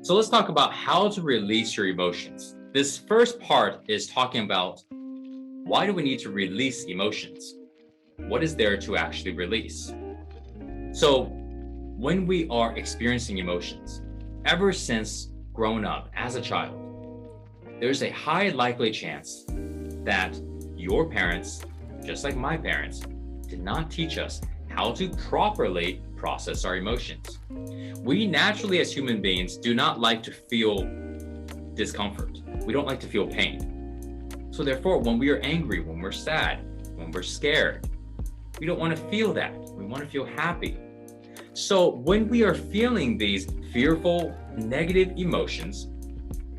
So let's talk about how to release your emotions. This first part is talking about why do we need to release emotions? What is there to actually release? So when we are experiencing emotions, ever since growing up as a child, there's a high likely chance that your parents, just like my parents, did not teach us how to properly process our emotions. We naturally, as human beings, do not like to feel discomfort. We don't like to feel pain. So therefore, when we are angry, when we're sad, when we're scared, we don't want to feel that. We want to feel happy. So when we are feeling these fearful, negative emotions,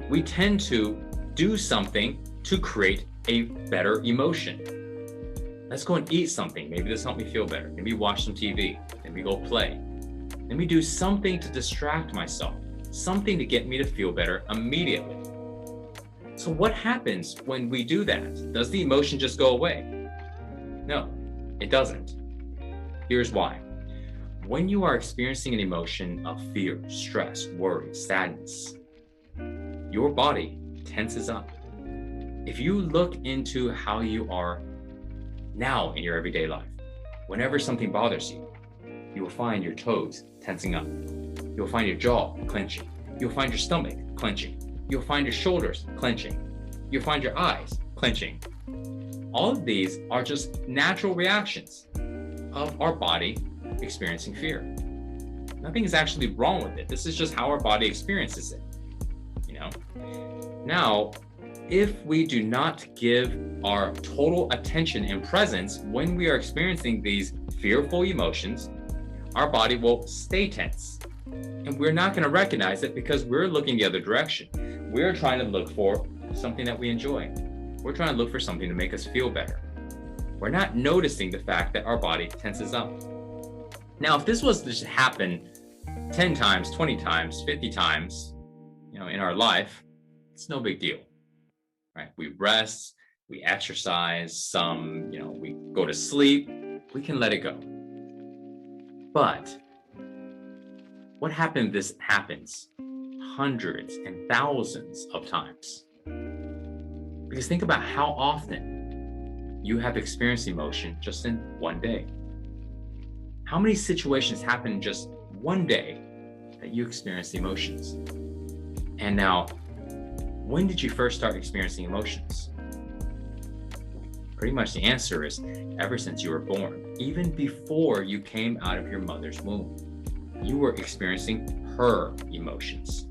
we tend to do something to create a better emotion. Let's go and eat something. Maybe this helped me feel better. Maybe watch some TV. Maybe go play. Let me do something to distract myself, something to get me to feel better immediately. So what happens when we do that? Does the emotion just go away? No, it doesn't. Here's why. When you are experiencing an emotion of fear, stress, worry, sadness, your body tenses up. If you look into how you are now in your everyday life, whenever something bothers you, you will find your toes tensing up. You'll find your jaw clenching. You'll find your stomach clenching. You'll find your shoulders clenching. You'll find your eyes clenching. All of these are just natural reactions of our body experiencing fear. Nothing is actually wrong with it. This is just how our body experiences it. Now, if we do not give our total attention and presence when we are experiencing these fearful emotions, our body will stay tense. And we're not going to recognize it because we're looking the other direction. We're trying to look for something that we enjoy. We're trying to look for something to make us feel better. We're not noticing the fact that our body tenses up. Now, if this was to happen 10 times, 20 times, 50 times, in our life, it's no big deal, right? We rest, we exercise, we go to sleep, we can let it go. But what happens if this happens hundreds and thousands of times? Because think about how often you have experienced emotion just in one day. How many situations happen in just one day that you experienced emotions? And now, when did you first start experiencing emotions? Pretty much the answer is ever since you were born. Even before you came out of your mother's womb, you were experiencing her emotions.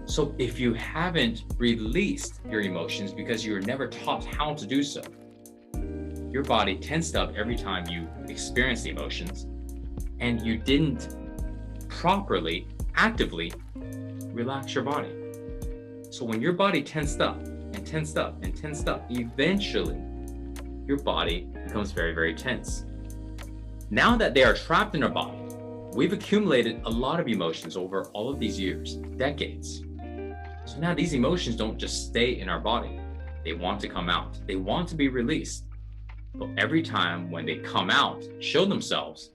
So if you haven't released your emotions because you were never taught how to do so, your body tensed up every time you experienced the emotions, and you didn't properly, actively relax your body. So when your body tensed up and tensed up and tensed up, eventually your body becomes very, very tense. Now that they are trapped in our body, we've accumulated a lot of emotions over all of these years, decades. So now these emotions don't just stay in our body. They want to come out. They want to be released. But every time when they come out, show themselves,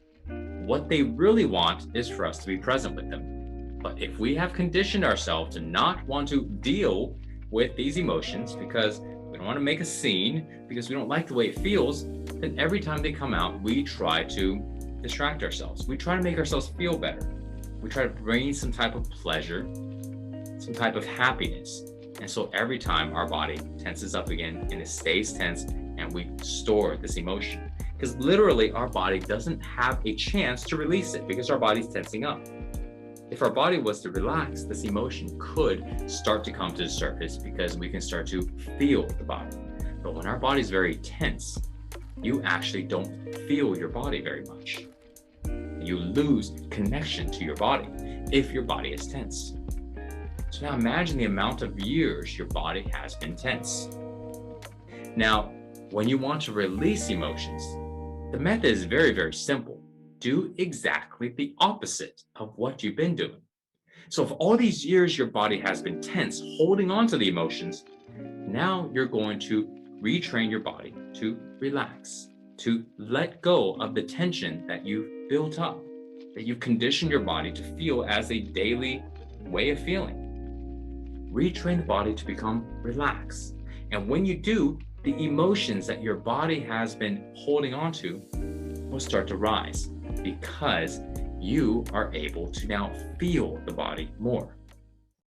what they really want is for us to be present with them. But if we have conditioned ourselves to not want to deal with these emotions because we don't want to make a scene, because we don't like the way it feels, then every time they come out, we try to distract ourselves. We try to make ourselves feel better. We try to bring some type of pleasure, some type of happiness. And so every time our body tenses up again and it stays tense, and we store this emotion. Because literally our body doesn't have a chance to release it because our body's tensing up. If our body was to relax, this emotion could start to come to the surface because we can start to feel the body. But when our body's very tense, you actually don't feel your body very much. You lose connection to your body if your body is tense. So now imagine the amount of years your body has been tense. Now, when you want to release emotions, the method is very, very simple. Do exactly the opposite of what you've been doing. So if all these years your body has been tense, holding on to the emotions, now you're going to retrain your body to relax, to let go of the tension that you've built up, that you've conditioned your body to feel as a daily way of feeling. Retrain the body to become relaxed. And when you do, the emotions that your body has been holding on to will start to rise because you are able to now feel the body more.